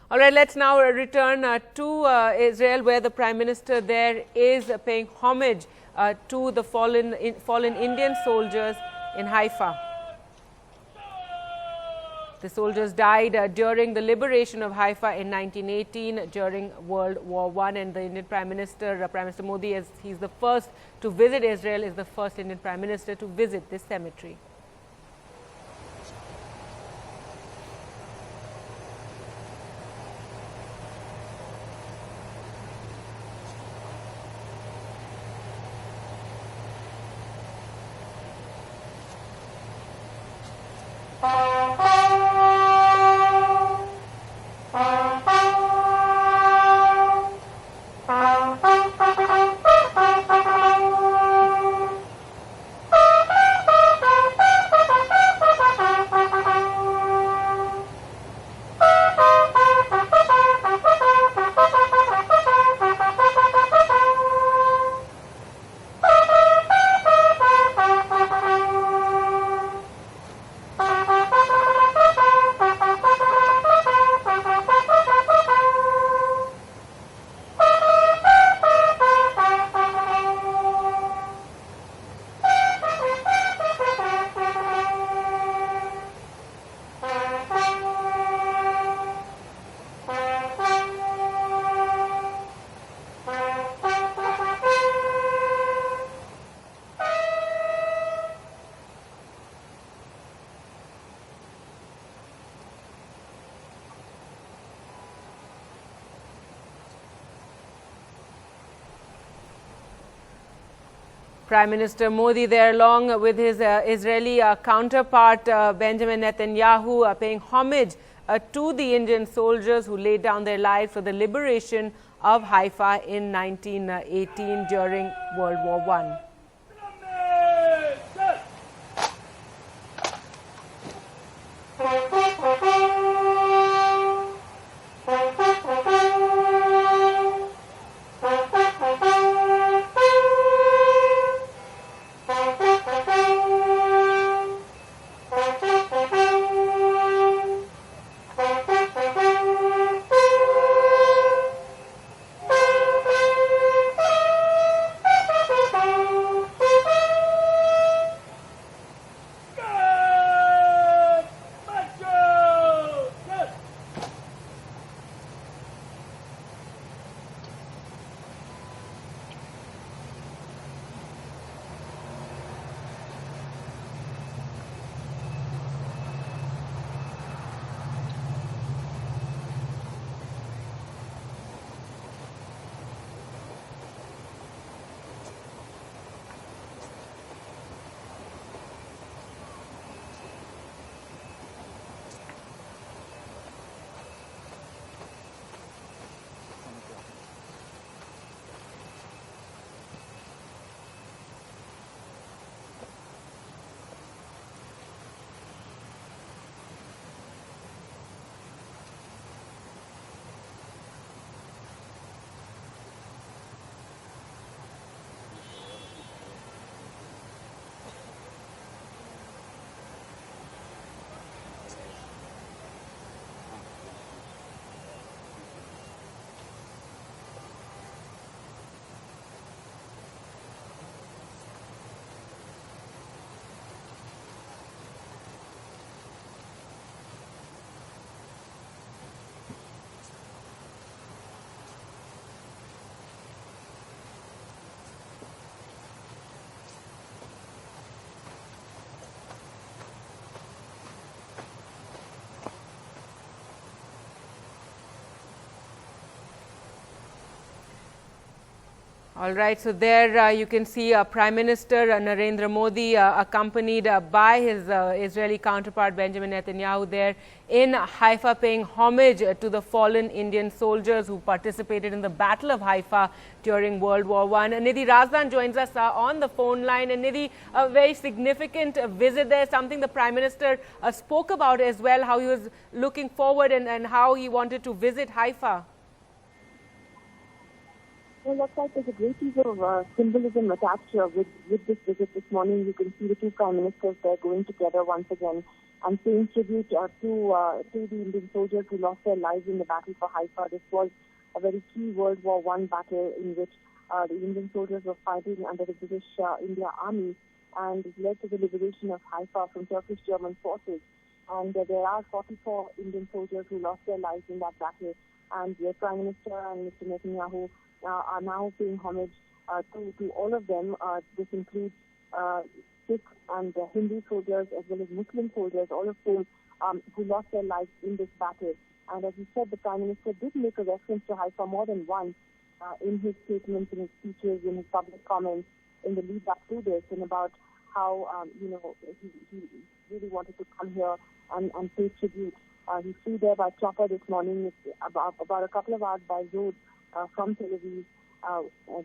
All right, let's now return to Israel, where the Prime Minister there is paying homage to the fallen Indian soldiers in Haifa. The soldiers died during the liberation of Haifa in 1918 during World War I, and the Indian Prime Minister, Prime Minister Modi, as he's the first to visit Israel, is the first Indian Prime Minister to visit this cemetery. Prime Minister Modi there, along with his Israeli counterpart Benjamin Netanyahu, paying homage to the Indian soldiers who laid down their lives for the liberation of Haifa in 1918 during World War I. All right, so there you can see Prime Minister Narendra Modi accompanied by his Israeli counterpart Benjamin Netanyahu there in Haifa, paying homage to the fallen Indian soldiers who participated in the Battle of Haifa during World War I. Nidhi Razdan joins us on the phone line. And Nidhi, a very significant visit there, something the Prime Minister spoke about as well, how he was looking forward and how he wanted to visit Haifa. Well, that's right. There's a great deal of symbolism attached with this visit this morning. You can see the two prime ministers there going together once again and paying tribute to the Indian soldiers who lost their lives in the battle for Haifa. This was a very key World War I battle in which the Indian soldiers were fighting under the British India Army, and it led to the liberation of Haifa from Turkish-German forces. And there are 44 Indian soldiers who lost their lives in that battle, and the Prime Minister and Mr. Netanyahu are now paying homage to all of them. This includes Sikh and Hindu soldiers as well as Muslim soldiers, all of whom who lost their lives in this battle. And as you said, the Prime Minister did make a reference to Haifa more than once in his statements, in his speeches, in his public comments in the lead up to this, and about how he really wanted to come here and pay tribute. He flew there by chopper this morning. It's about a couple of hours by road from Tel Aviv,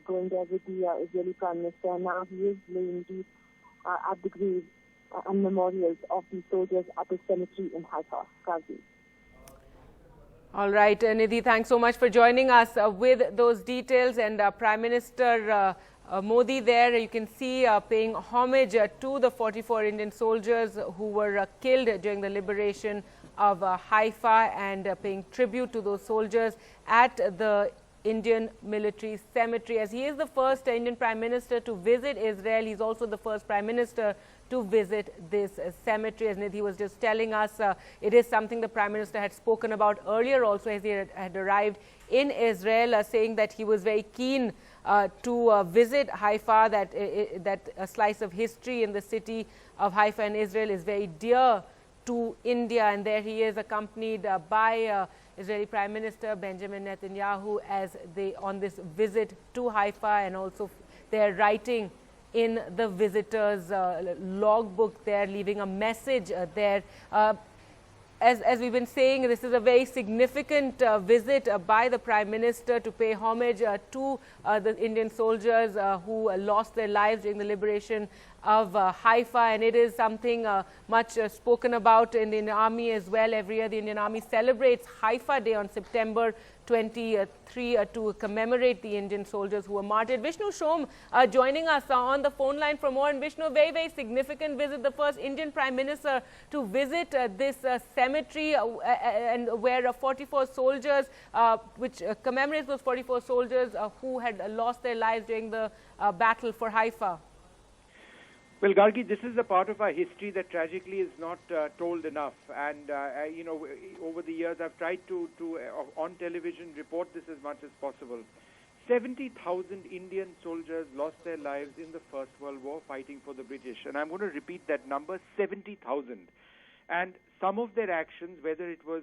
going there with the Israeli Prime Minister. And now he is laying deep at the graves and memorials of these soldiers at the cemetery in Haifa. Kazi. All right, Nidhi, thanks so much for joining us with those details. And Prime Minister Modi there, you can see paying homage to the 44 Indian soldiers who were killed during the liberation of Haifa, and paying tribute to those soldiers at the Indian military cemetery. As he is the first Indian Prime Minister to visit Israel, he's also the first Prime Minister to visit this cemetery. As Nidhi was just telling us, it is something the Prime Minister had spoken about earlier also, as he had arrived in Israel, saying that he was very keen to visit Haifa, that a slice of history in the city of Haifa in Israel is very dear to India. And there he is, accompanied by Israeli Prime Minister Benjamin Netanyahu as they on this visit to Haifa, and also they're writing in the visitors' logbook there, leaving a message there. As we've been saying, this is a very significant visit by the Prime Minister to pay homage to the Indian soldiers who lost their lives during the liberation of Haifa, and it is something much spoken about in the Indian Army as well. Every year the Indian Army celebrates Haifa Day on September 23 to commemorate the Indian soldiers who were martyred. Vishnu Shom joining us on the phone line for more. And Vishnu, very, very significant visit, the first Indian Prime Minister to visit this cemetery and where 44 soldiers, which commemorates those 44 soldiers who had lost their lives during the battle for Haifa. Well, Gargi, this is a part of our history that tragically is not told enough. And, over the years, I've tried to on television, report this as much as possible. 70,000 Indian soldiers lost their lives in the First World War fighting for the British. And I'm going to repeat that number, 70,000. And some of their actions, whether it was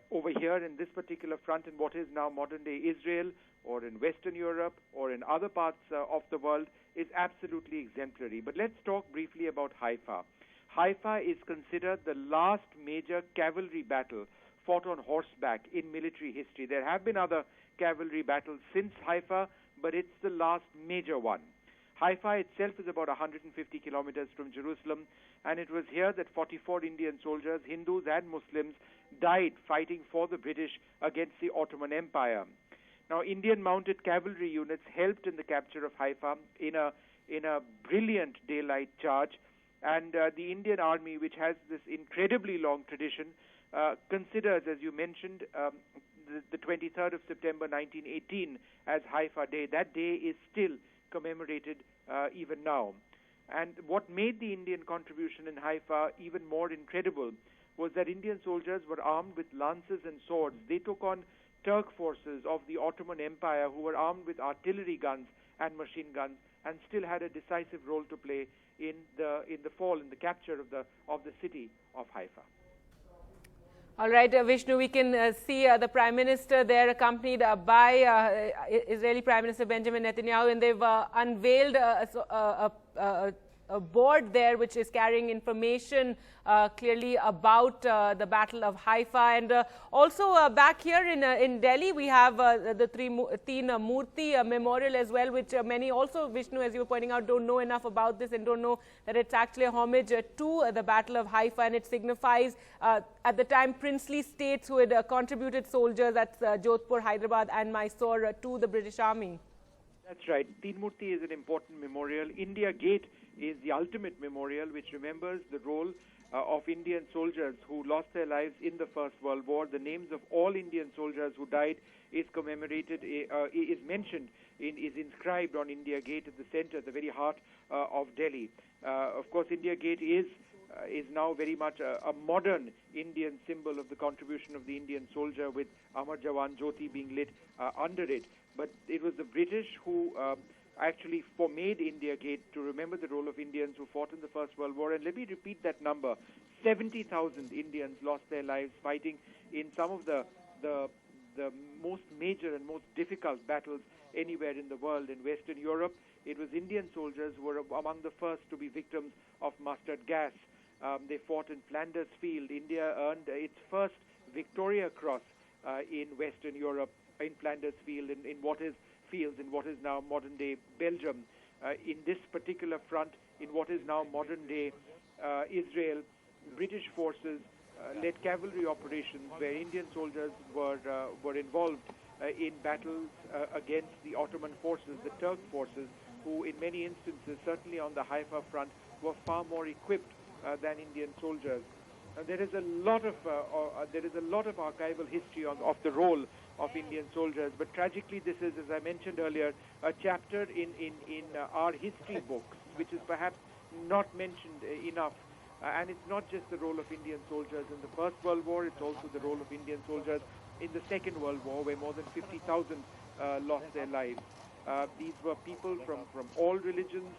over here in this particular front in what is now modern-day Israel, or in Western Europe, or in other parts of the world, is absolutely exemplary. But let's talk briefly about Haifa. Haifa is considered the last major cavalry battle fought on horseback in military history. There have been other cavalry battles since Haifa, but it's the last major one. Haifa itself is about 150 kilometers from Jerusalem, and it was here that 44 Indian soldiers, Hindus and Muslims, died fighting for the British against the Ottoman Empire. Now, Indian mounted cavalry units helped in the capture of Haifa in a brilliant daylight charge, and the Indian Army, which has this incredibly long tradition, considers, as you mentioned, the 23rd of September 1918 as Haifa Day. That day is still commemorated even now. And what made the Indian contribution in Haifa even more incredible was that Indian soldiers were armed with lances and swords. They took on Turk forces of the Ottoman Empire who were armed with artillery guns and machine guns, and still had a decisive role to play in the capture of the city of Haifa. All right, Vishnu, we can see the Prime Minister there accompanied by Israeli Prime Minister Benjamin Netanyahu, and they've unveiled a board there which is carrying information clearly about the Battle of Haifa. And also back here in Delhi, we have the Teen Murti Memorial as well, which many also, Vishnu, as you were pointing out, don't know enough about this and don't know that it's actually a homage to the Battle of Haifa, and it signifies at the time princely states who had contributed soldiers at Jodhpur, Hyderabad and Mysore to the British Army. That's right. Teen Murti is an important memorial. India Gate is the ultimate memorial which remembers the role of Indian soldiers who lost their lives in the First World War. The names of all Indian soldiers who died is commemorated, is mentioned, is inscribed on India Gate at the center, at the very heart of Delhi. Of course, India Gate is now very much a modern Indian symbol of the contribution of the Indian soldier, with Amar Jawan Jyoti being lit under it. But it was the British who actually made India Gate to remember the role of Indians who fought in the First World War. And let me repeat that number. 70,000 Indians lost their lives fighting in some of the most major and most difficult battles anywhere in the world. In Western Europe, it was Indian soldiers who were among the first to be victims of mustard gas. They fought in Flanders Field. India earned its first Victoria Cross in Western Europe, in Flanders Field, in what is now modern-day Belgium. In this particular front, in what is now modern-day Israel, British forces led cavalry operations where Indian soldiers were involved in battles against the Ottoman forces, the Turk forces, who in many instances, certainly on the Haifa front, were far more equipped than Indian soldiers. There is a lot of archival history of the role of Indian soldiers, but tragically this is, as I mentioned earlier, a chapter in our history books, which is perhaps not mentioned enough. And it's not just the role of Indian soldiers in the First World War, it's also the role of Indian soldiers in the Second World War, where more than 50,000 lost their lives. These were people from all religions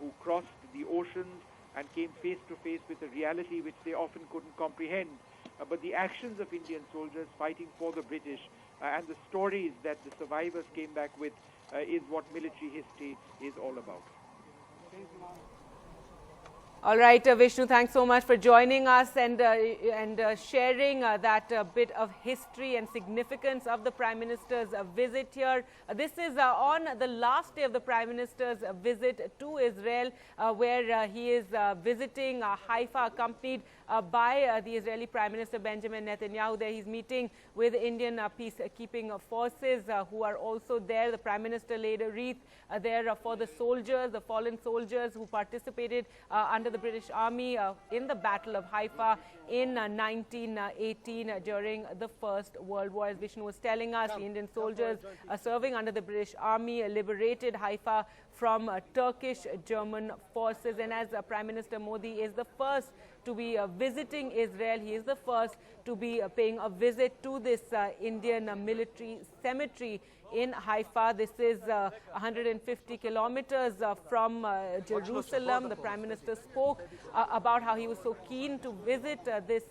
who crossed the oceans and came face to face with a reality which they often couldn't comprehend. But the actions of Indian soldiers fighting for the British and the stories that the survivors came back with is what military history is all about. All right, Vishnu, thanks so much for joining us and sharing that bit of history and significance of the Prime Minister's visit here. This is on the last day of the Prime Minister's visit to Israel, where he is visiting Haifa, accompanied by the Israeli Prime Minister Benjamin Netanyahu. There he's meeting with Indian peacekeeping forces who are also there. The Prime Minister laid a wreath there for the soldiers, the fallen soldiers who participated under the British Army in the Battle of Haifa in 1918 during the First World War. As Vishnu was telling us, the Indian soldiers serving under the British Army liberated Haifa from Turkish German forces. And as Prime Minister Modi is the first to be visiting Israel, he is the first to be paying a visit to this Indian military cemetery in Haifa. This is 150 kilometers from Jerusalem. The Prime Minister spoke about how he was so keen to visit this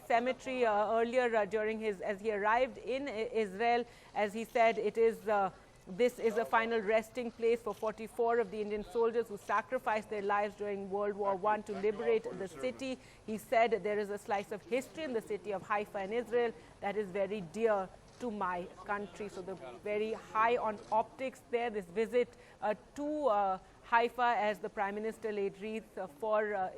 cemetery earlier during as he arrived in Israel. As he said, this is a final resting place for 44 of the Indian soldiers who sacrificed their lives during World War I to liberate the city. He said there is a slice of history in the city of Haifa in Israel that is very dear to my country. So they're very high on optics there. This visit to Haifa, as the Prime Minister laid wreath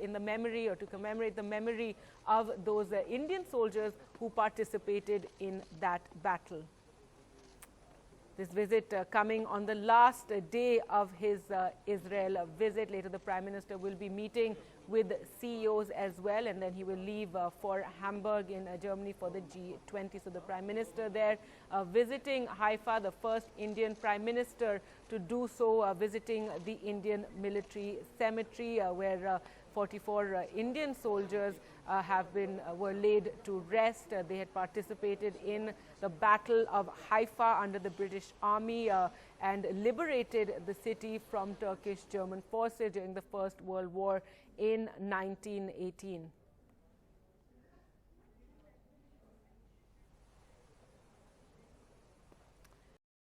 in the memory, or to commemorate the memory of those Indian soldiers who participated in that battle. This visit coming on the last day of his Israel visit. Later, the Prime Minister will be meeting with CEOs as well, and then he will leave for Hamburg in Germany for the G20. So the Prime Minister there visiting Haifa, the first Indian Prime Minister to do so, visiting the Indian military cemetery where 44 Indian soldiers were laid to rest. They had participated in the Battle of Haifa under the British Army and liberated the city from Turkish German forces during the First World War in 1918.